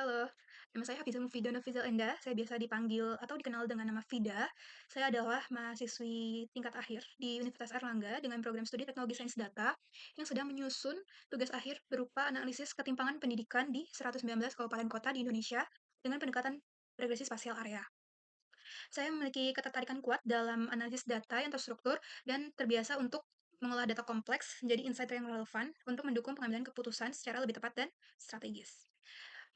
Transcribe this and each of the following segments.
Halo, nama saya Hafizah Mufidah Nafizal Endah. Saya biasa dipanggil atau dikenal dengan nama Fida. Saya adalah mahasiswi tingkat akhir di Universitas Airlangga dengan program studi Teknologi Sains Data yang sedang menyusun tugas akhir berupa analisis ketimpangan pendidikan di 119 kabupaten kota di Indonesia dengan pendekatan regresi spasial area. Saya memiliki ketertarikan kuat dalam analisis data yang terstruktur dan terbiasa untuk mengolah data kompleks menjadi insight yang relevan untuk mendukung pengambilan keputusan secara lebih tepat dan strategis.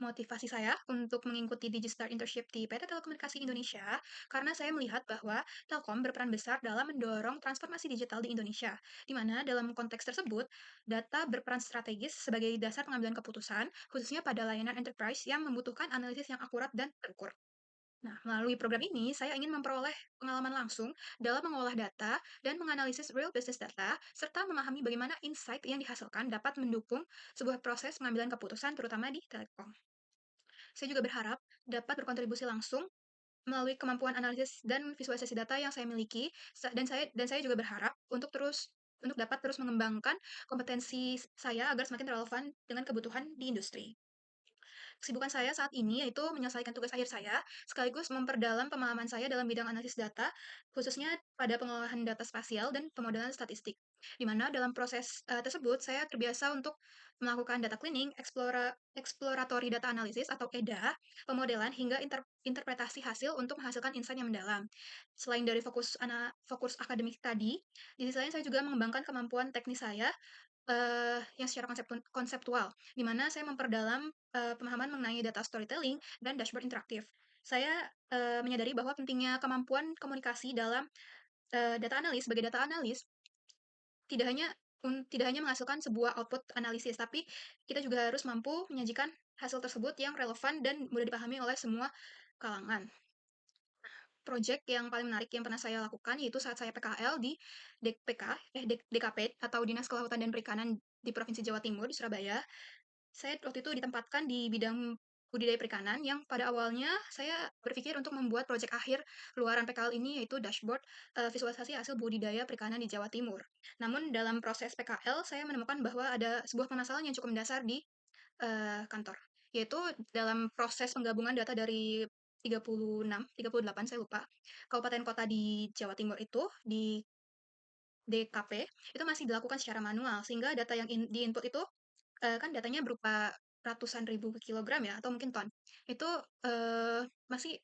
Motivasi saya untuk mengikuti Digistar Internship di PT Telekomunikasi Indonesia karena saya melihat bahwa Telkom berperan besar dalam mendorong transformasi digital di Indonesia, di mana dalam konteks tersebut, data berperan strategis sebagai dasar pengambilan keputusan, khususnya pada layanan enterprise yang membutuhkan analisis yang akurat dan terukur. Nah, melalui program ini, saya ingin memperoleh pengalaman langsung dalam mengolah data dan menganalisis real business data, serta memahami bagaimana insight yang dihasilkan dapat mendukung sebuah proses pengambilan keputusan, terutama di Telekom. Saya juga berharap dapat berkontribusi langsung melalui kemampuan analisis dan visualisasi data yang saya miliki, dan saya juga berharap untuk dapat terus mengembangkan kompetensi saya agar semakin relevan dengan kebutuhan di industri. Kesibukan saya saat ini yaitu menyelesaikan tugas akhir saya, sekaligus memperdalam pemahaman saya dalam bidang analisis data, khususnya pada pengolahan data spasial dan pemodelan statistik. Di mana dalam proses tersebut saya terbiasa untuk melakukan data cleaning, exploratory data analysis atau EDA, pemodelan hingga interpretasi hasil untuk menghasilkan insight yang mendalam. Selain dari fokus akademik tadi, di sisi lain saya juga mengembangkan kemampuan teknis saya yang secara konseptual, di mana saya memperdalam, pemahaman mengenai data storytelling dan dashboard interaktif. Saya, menyadari bahwa pentingnya kemampuan komunikasi dalam, data analis sebagai data analis tidak hanya menghasilkan sebuah output analisis, tapi kita juga harus mampu menyajikan hasil tersebut yang relevan dan mudah dipahami oleh semua kalangan. Project yang paling menarik yang pernah saya lakukan yaitu saat saya PKL di DKP atau Dinas Kelautan dan Perikanan di Provinsi Jawa Timur di Surabaya. Saya waktu itu ditempatkan di bidang budidaya perikanan yang pada awalnya saya berpikir untuk membuat proyek akhir luaran PKL ini yaitu dashboard visualisasi hasil budidaya perikanan di Jawa Timur. Namun dalam proses PKL saya menemukan bahwa ada sebuah permasalahan yang cukup mendasar di kantor, yaitu dalam proses penggabungan data dari 36, 38 saya lupa, kabupaten kota di Jawa Timur itu, di DKP, itu masih dilakukan secara manual, sehingga data yang di-input itu, kan datanya berupa ratusan ribu kilogram ya, atau mungkin ton. Itu, masih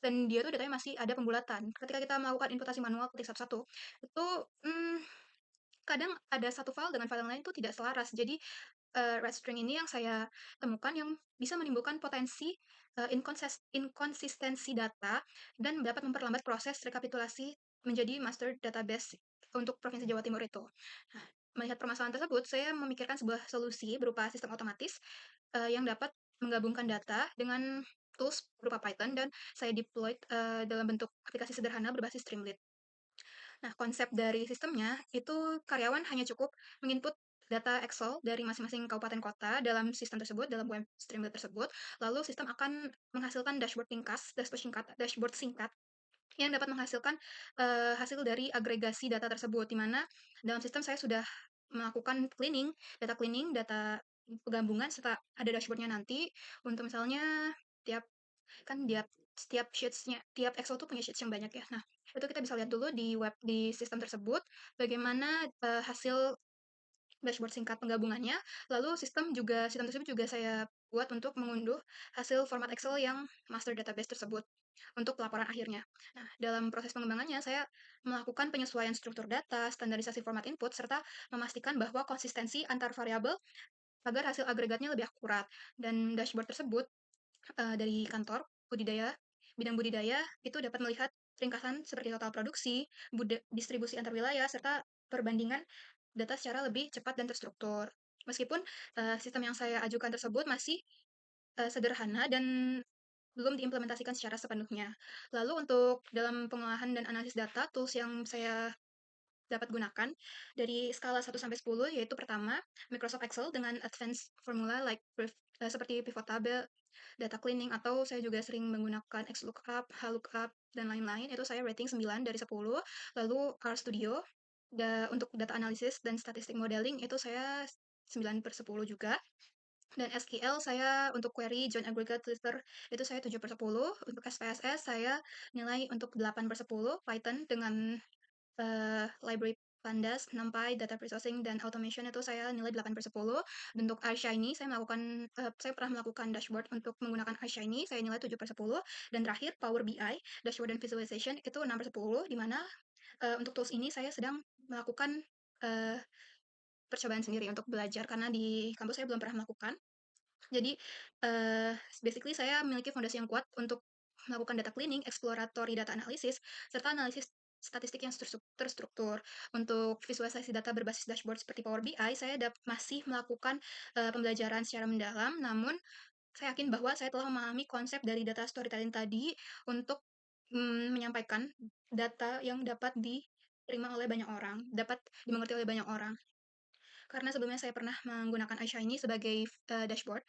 dan dia tuh datanya masih ada pembulatan. Ketika kita melakukan inputasi manual ketik satu-satu, itu, mmm, kadang ada satu file dengan file yang lain itu tidak selaras. Jadi red string ini yang saya temukan yang bisa menimbulkan potensi, inkonsistensi data dan dapat memperlambat proses rekapitulasi menjadi master database untuk Provinsi Jawa Timur itu. Nah, melihat permasalahan tersebut, saya memikirkan sebuah solusi berupa sistem otomatis, yang dapat menggabungkan data dengan tools berupa Python dan saya deploy, dalam bentuk aplikasi sederhana berbasis Streamlit. Nah, konsep dari sistemnya itu karyawan hanya cukup menginput data Excel dari masing-masing kabupaten kota dalam sistem tersebut, dalam web Streamlit tersebut, lalu sistem akan menghasilkan dashboard singkat yang dapat menghasilkan, hasil dari agregasi data tersebut, di mana dalam sistem saya sudah melakukan cleaning, data penggabungan serta ada dashboard-nya nanti untuk misalnya tiap kan setiap tiap Excel tuh punya sheets yang banyak ya. Nah, itu kita bisa lihat dulu di sistem tersebut bagaimana, hasil dashboard singkat penggabungannya, lalu sistem tersebut juga saya buat untuk mengunduh hasil format Excel yang master database tersebut untuk laporan akhirnya. Nah, dalam proses pengembangannya saya melakukan penyesuaian struktur data, standarisasi format input, serta memastikan bahwa konsistensi antar variabel agar hasil agregatnya lebih akurat. Dan dashboard tersebut dari kantor bidang budidaya itu dapat melihat ringkasan seperti total produksi, distribusi antar wilayah, serta perbandingan data secara lebih cepat dan terstruktur. Meskipun sistem yang saya ajukan tersebut masih sederhana dan belum diimplementasikan secara sepenuhnya. Lalu untuk dalam pengolahan dan analisis data, tools yang saya dapat gunakan dari skala 1 sampai 10 yaitu pertama, Microsoft Excel dengan advanced formula seperti pivot table, data cleaning, atau saya juga sering menggunakan XLOOKUP, HLOOKUP, dan lain-lain, itu saya rating 9 dari 10. Lalu RStudio, untuk data analysis dan statistik modeling itu saya 9/10 juga. Dan SQL saya untuk query join aggregate filter itu saya 7/10, untuk SPSS saya nilai untuk 8/10, Python dengan library Pandas, NumPy, data processing, dan automation itu saya nilai 8/10. Untuk iShiny, saya pernah melakukan dashboard untuk menggunakan iShiny, saya nilai 7/10. Dan terakhir, Power BI, dashboard dan visualization itu 6/10, di mana untuk tools ini saya sedang melakukan uh, percobaan sendiri untuk belajar, karena di kampus saya belum pernah melakukan. Jadi, uh, basically saya memiliki fondasi yang kuat untuk melakukan data cleaning, exploratory data analysis, serta analisis statistik yang terstruktur. Untuk visualisasi data berbasis dashboard seperti Power BI, saya masih melakukan pembelajaran secara mendalam, namun saya yakin bahwa saya telah memahami konsep dari data storytelling tadi untuk menyampaikan data yang dapat diterima oleh banyak orang, dapat dimengerti oleh banyak orang. Karena sebelumnya saya pernah menggunakan iShiny sebagai dashboard,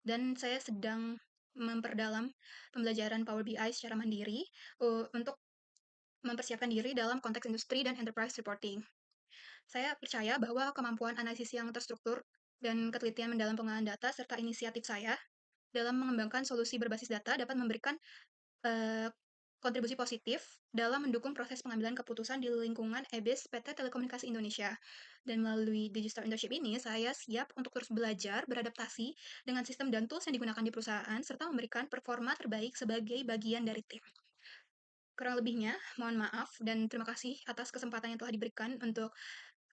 dan saya sedang memperdalam pembelajaran Power BI secara mandiri untuk mempersiapkan diri dalam konteks industri dan enterprise reporting. Saya percaya bahwa kemampuan analisis yang terstruktur dan ketelitian mendalam pengolahan data serta inisiatif saya dalam mengembangkan solusi berbasis data dapat memberikan eh, kontribusi positif dalam mendukung proses pengambilan keputusan di lingkungan EBIS PT Telekomunikasi Indonesia. Dan melalui Digital Internship ini, saya siap untuk terus belajar, beradaptasi dengan sistem dan tools yang digunakan di perusahaan, serta memberikan performa terbaik sebagai bagian dari tim. Kurang lebihnya, mohon maaf dan terima kasih atas kesempatan yang telah diberikan untuk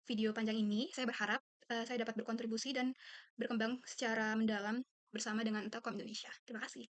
video panjang ini. Saya berharap saya dapat berkontribusi dan berkembang secara mendalam bersama dengan Telkom Indonesia. Terima kasih.